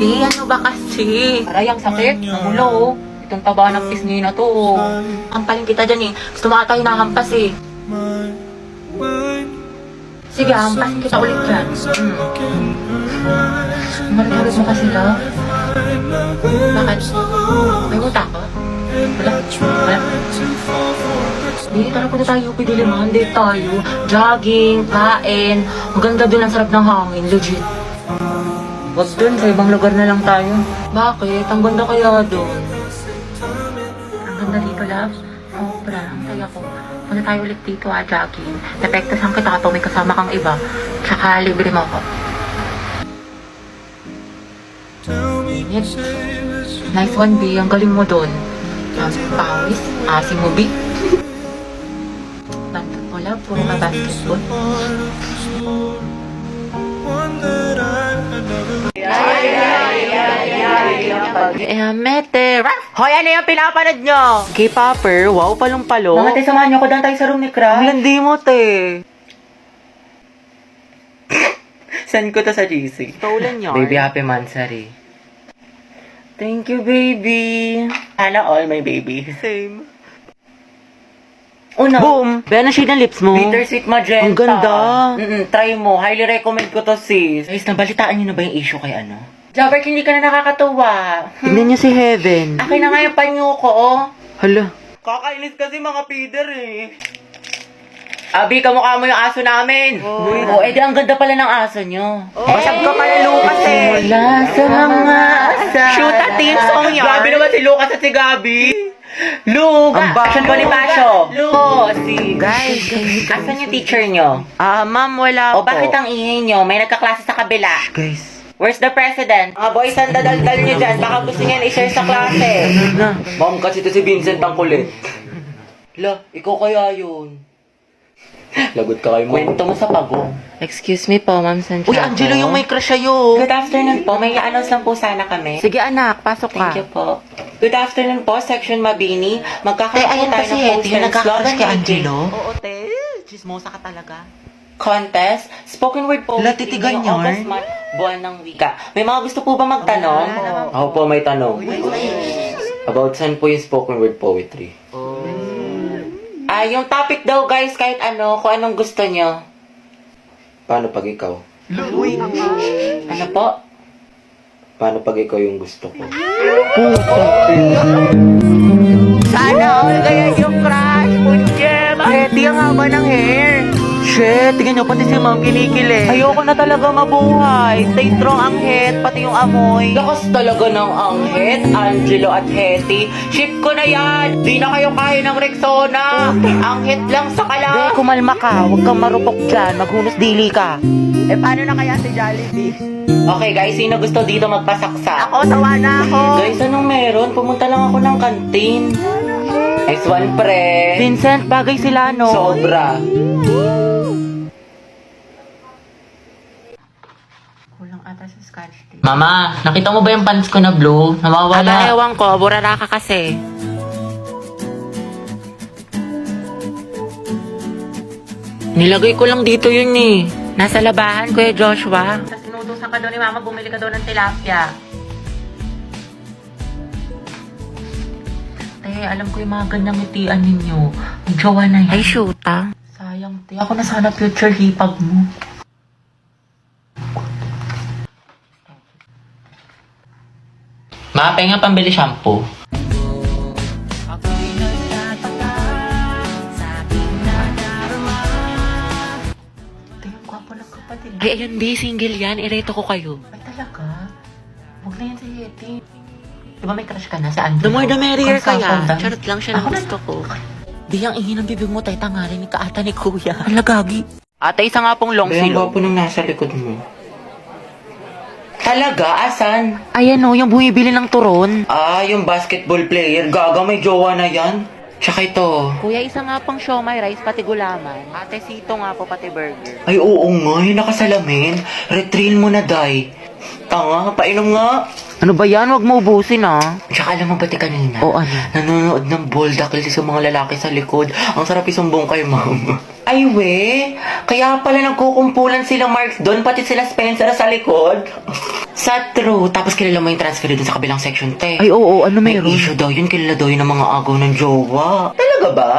Ano ba kasi? Aray, ang sakit. Namulo, oh. Itong taba ng pisngi na to, oh. Ampaling kita dyan, eh. Gusto mo ata hinahampas, eh. Sige, hampasin kita ulit dyan. Marit-harit mo kasi, love. Bakit? May muta ka? Wala. Hindi talaga na tayo pidiliman. Date tayo. Jogging, kain. Maganda dun, ang sarap ng hangin. Legit. Wag dun, sa ibang lugar na lang tayo. Bakit? Ang ganda kaya dun. Ang ganda dito, love. Sobra. Ang saya ko. Punta tayo ulit dito, jogging. Depektasan kita kapag may kasama kang iba. Tsaka libre mo ako. Yes. Nice one, B. Ang galing mo dun. Pawis. Asim mo, B. Bantot mo, love. Puro ka basketball. Mete. Hoy, ano yung pinapanood nyo? K-popper, wow, palong-palo. Mga te, samahan nyo ko doon tayo sa room ni Crush. Ang landi mo, te. Send ko to sa GC. Stolen yarn. Baby, happy mansari. Thank you, baby. Sana all, my baby. Same. Una, Boom! Be, ano shade ng lips mo? Bittersweet Magenta. Ang ganda. Try mo. Highly recommend ko to, sis. Guys, nabalitaan niyo na ba yung issue kay ano? Jabber, hindi ka na nakakatuwa. Tignan niyo si Heaven. Akin na nga yung panyo ko, oh. Hala. Kakainis kasi mga feeder, eh. Abi, kamukha mo yung aso namin. Oh, edi ang ganda pala ng aso nyo. Basag ka pala, Lucas, eh. Wala sa mga asa. Shoot a team song yarn. Grabe naman si Lucas at si Gabi. Luga. Ang bago. Action Bonifacio. Si. Guys. Asan yung teacher nyo? Ma'am, wala O bakit ang ingay nyo? May nagkaklase sa kabila. Guys. Where's the president? Mga boys, ang dadaldal nyo dyan. Baka gusto niyan i-share sa klase. Ma'am, kasi ito si Vincent ang kulit. La, ikaw kaya yun. Lagot ka kayo mo. Kwento mo sa pagong. Excuse me po, Ma'am Santiago. Uy, Angelo, yung may crush sa'yo. Good afternoon po. May i-announce lang po sana kami. Sige, anak. Pasok ka. Thank you po. Good afternoon po, Section Mabini. Magkakaroon po tayo ng poster yung nagkakakas kay slogan Angelo. Oo, te. Chismosa ka talaga. Contest, spoken word po. La, titigan ngayong yarn. August month, buwan ng wika. May mga gusto po ba magtanong? Ako po may tanong. About saan po yung spoken word poetry? Yung topic daw guys, kahit ano, kung anong gusto nyo. Paano pag ikaw? Ano po? Paano pag ikaw yung gusto ko? Sana all kaya yung crush. Punche, Betty, ang haba ng hair. Shit, tingnan nyo, pati si Ma'am kinikili. Ayoko na talaga mabuhay. Stay strong ang head, pati yung amoy. Lakas talaga ng anghit, Angelo at Hetty. Ship ko na yan. Di na kayo kaya ng Rexona. Anghit lang sa kala. Kumalma ka, huwag kang marupok dyan, maghunos dili ka. Paano na kaya si Jollibee? Okay guys, sino gusto dito magpasaksa? Ako, sawa na ako. Guys, anong meron? Pumunta lang ako ng kantin. Nice one, pre. Vincent, bagay sila, no? Sobra. Kulang ata sa scotch tape. Mama, nakita mo ba yung pants ko na blue? Nawawala. Ewan ko, burara ka kasi. Nilagay ko lang dito yun eh. Nasa labahan, Kuya Joshua. Tapos sinutusan ka daw ni Mama, bumili ka daw ng tilapia. Alam ko yung mga ganyang ngitian ninyo. Ang jowa na yan. Ay, shoot Sayang, te. Ako na sana future hipag mo. Ma, penga pambili shampoo. Te, ang gwapo ng kapatid. Ay, ayun, di. Single yan. Ireto ko kayo. Ay, talaga? Huwag na yan si Yeti. Di ba may crush ka na sa Angelo? The more the merrier kaya. Charot lang siya ng gusto ko. Di, ang ingin ng bibig mo, tay tangarin ni kaata ni Kuya. Ang lagagi. Ate, isa nga pong long Kaya ang silo. gwapo nung nasa likod mo. Talaga? Asan? Ayan o, yung bumibili ng turon. Yung basketball player. Gaga, may jowa na yan. Tsaka ito. Kuya, isa nga pong siomay, rice, pati gulaman. Ate, sito nga po, pati burger. Ay, oo nga. Yung nakasalamin. Retrail mo na, day. Tanga, painom nga. Ano ba yan? Huwag mo ubusin Tsaka alam mo ba kanina? O ano? Nanonood ng ball dakil sa mga lalaki sa likod. Ang sarap isumbong kay ma'am. Ay, we. Kaya pala nagkukumpulan sila Mark doon, pati sila Spencer sa likod. Sa true. Tapos kilala mo yung transfer dun sa kabilang section, te. Ay, oo, ano May issue daw yun. Kilala daw yun ng mga agaw ng jowa. Talaga ba?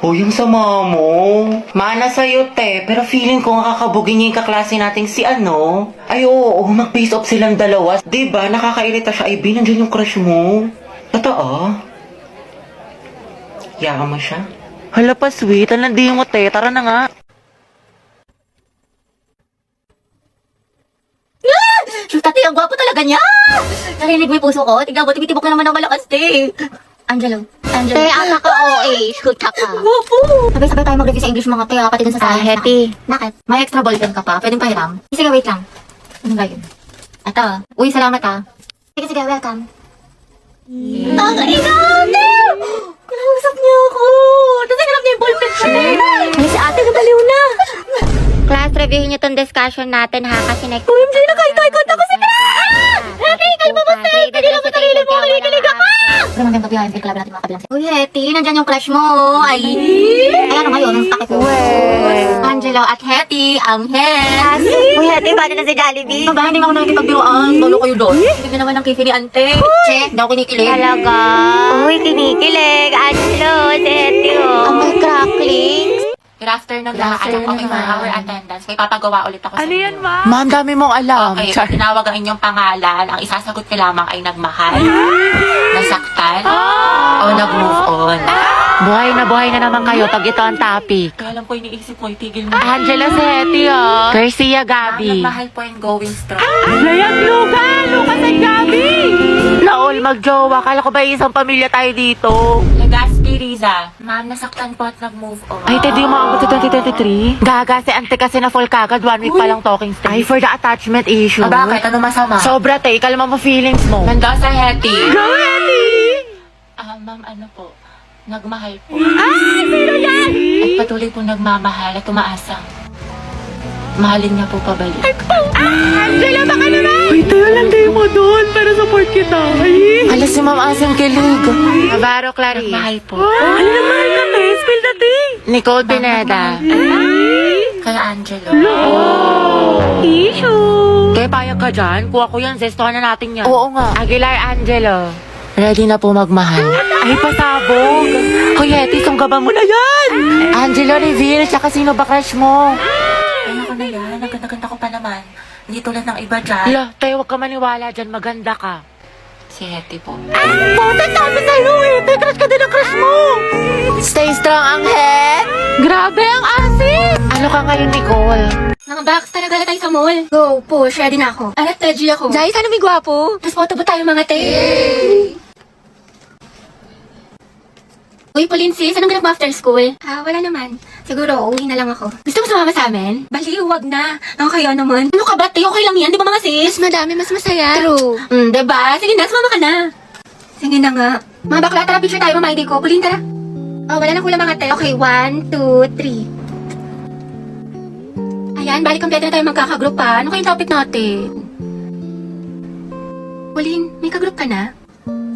O, yung sama mo. Mana sa'yo, te. Pero feeling ko nga kakabugin niya yung kaklase nating si ano. Ay, oo. Mag-face off silang dalawa. Diba? Nakakairita siya. Ay, nandiyan yung crush mo. Totoo? Yaka mo siya? Hala pa, sweet. Ang landi mo, te. Tara na nga. Shoot, ate, ang gwapo talaga niya! Narinig mo yung puso ko? Tignan mo, tumitibok ka naman ng malakas, te. Angelo. Te, ata ka OA. Shoot ka. Gwapo! Sabay-sabay tayo mag-review sa English mga te, pati dun sa science. Heti. Bakit? May extra ballpen ka pa. Pwedeng pahiram. Sige, wait lang. Ano ba yun? Ito. Uy, salamat ah. Sige, welcome. Ang ate! Kinausap niya ako! Tapos hinarap niya yung ballpen ko. Ay, si ate, nabaliw na. Class, reviewin niyo tong discussion natin ha, kasi next... OMG, nakahintay-kanta ko si Fran! Ate, kalma mo, Fran! Hindi lang sa sarili mo, kinikilig ako! Pero magandang gabi, Fran. Club natin mga kabilang Uy, Hetty, nandyan yung crush mo. Ay, ano ngayon? Ang sakit ko. Angelo at Hetty, ang het. Uy, Ate, paano na si Jollibee? Ito ba, hindi ako nakikipagbiroan. Lolo kayo doon. Hindi naman ang kifi ni Ante. Che, hindi ako kinikilig. Talaga? Uy, kinikilig. Angelo, si Ate, oh. Ang may cracklings. Good afternoon lahat. Okay for our attendance. May papagawa ulit ako sa inyo. Ma'am, dami mong alam. Okay, Char. pag tinawag ang inyong pangalan, ang isasagot ko lamang ay nagmahal, nasaktan, o nag-move on. Buhay na naman kayo pag ito ang topic. Kaya lang po iniisip mo, itigil mo. Angela Seti, oh. Garcia Gabi. Nagmahal po and going strong. Layag Lucas at Gabi! Laol, magjowa. Kala ko ba isang pamilya tayo dito? Legaspi Riza. Ma'am, nasaktan po at nag-move on. Ay, hindi umaabot sa 2023. Gaga, si ante kasi na full kagad. 1 week pa lang talking stage. Ay, for the attachment issue. Ah, bakit? Ano masama? Sobra, te. Ikalma mo feelings mo. Mendoza Hetty. Go, Hetty! Ma'am, ano po? Nagmahal po. Ay, sino yan? At patuloy po nagmamahal at umaasang. Mahalin niya po pabalik. Angela, baka naman! Uy, tayo lang day mo doon para support kita. Ay! Alas si Ma'am Asim kilig. Navarro Clarice. Nagmahal po. Ano naman ka, te? Spill the tea. Nicole Pineda. Kaya Angelo. Issue. Kaya payag ka dyan? Kuha ko yan. Zestohan na natin yan. Oo nga. Aguilar Angelo. Ready na po magmahal. Ay, pasabog. Kuya, Eti, sunggaban mo na yan. Angelo, reveal. Tsaka sino ba crush mo? Kaya ko na yan. Naganda-ganda ko pa naman. Hindi tulad ng iba dyan. Hala, tayo, huwag ka maniwala dyan. Maganda ka. Si Hetty po. Puta, sabi sa'yo, Eti. Crush ka din ang crush mo. Stay strong, Angel. Grabe ang asin. Ano ka ngayon, Nicole? Mga box, talaga na tayo sa mall. Go, push, ready na ako. Alat, tegy ako. Jai, sana may gwapo. Tapos photo ba tayo mga te? Uy, Pauline sis, anong ganap mo after school? Wala naman. Siguro, uwi na lang ako. Gusto mo sumama sa amin? Bali, huwag na. Ang kaya naman. Ano ka ba, te? Okay lang yan, di ba mga sis? Mas madami, mas masaya. True. Diba? Sige na, sumama ka na. Sige na nga. Mga bakla, tara, picture tayo, mga ID ko. Pauline, tara. Oh, wala nang kulang mga te. Okay, 1, 2, 3. Ayan, bali kompleto na tayo magkakagroup pa. Ano kayong topic natin? Pauline, may kagroup ka na?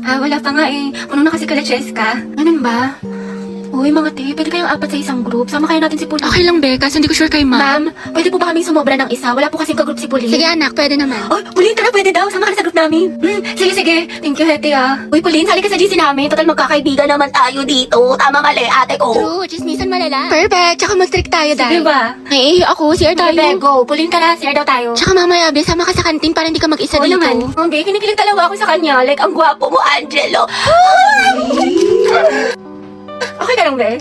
Wala pa nga eh. Puno na kasi kala Cheska. Ganun ba? Uy, mga te, pwede kayong apat sa isang group. Sama kayo natin si Pauline. Okay lang, Be. Kasi hindi ko sure kay Ma'am. Pwede po ba kaming sumobra ng isa? Wala po kasing kagroup si Pauline. Sige, anak. Pwede naman. Oh, Pauline, tara. Pwede daw. Sama ka na sa group namin. Sige. Thank you, Hetty, ah. Uy, Pauline, sali ka sa GC namin. Total, magkakaibigan naman tayo dito. Tama, mali, ate ko. True, chismisan malala. Perfect, tsaka mag-strict tayo, Sige ba? Naiihi ako, CR tayo. Sige, go. Pauline, tara. Share daw tayo. Tsaka mamaya, Be, sama ka sa kantin para hindi ka mag-isa Oo dito. naman. Be, kinikilig talaga ako sa kanya. Like, ang gwapo mo, Angelo. Okay ka lang, Be?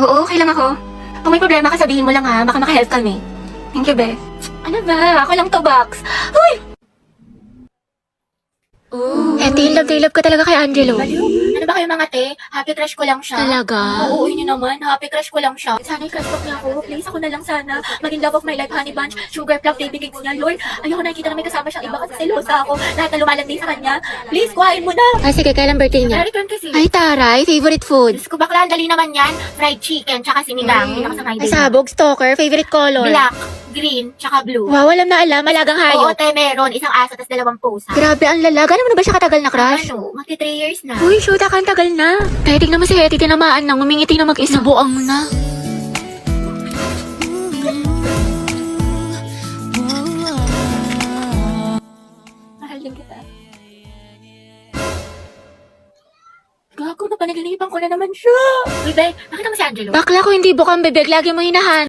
Oo, okay lang ako. Kung may problema ka, sabihin mo lang ha. Baka makahelp kami. Thank you, Be. Ano ba? Ako lang to, Box. Uy! Ate, love ka talaga kay Angelo. Ano ba kayo mga te? Happy crush ko lang siya. Talaga? Oo, yun yun naman. Happy crush ko lang siya. Sana i-crush back niya ako. Please, ako na lang sana. Maging love of my life, honey bunch, sugar plum, baby cakes niya. Lord, ayoko nakikita na may kasama siyang iba kasi selosa ako. Lahat na lumalandi sa kanya. Please, kuhain mo na. Ay, sige, kailan birthday niya? Return kasi. Ay, taray, favorite food. Diyos ko, bakla, ang dali naman yan. Fried chicken, tsaka sinigang. Yun ako sa mga Ay, sabog, stalker, favorite color. Black, green, tsaka blue. Wow, alam na alam, malagang Oo, hayop. te, meron. Isang aso, tas 2 pusa. Grabe, ang lala. Gano'n mo na ba siya katagal na crush? Ano, magti 3 years na. Uy, shoot, ang tagal na. Kaya tignan mo si Hetty, tinamaan nang umingiti na mag-isa. Buang na. Panaginipan ko na naman siya. Uy, Be, nakita mo si Angelo? Bakla ko hindi bukang bibig, lagi mo hinahan.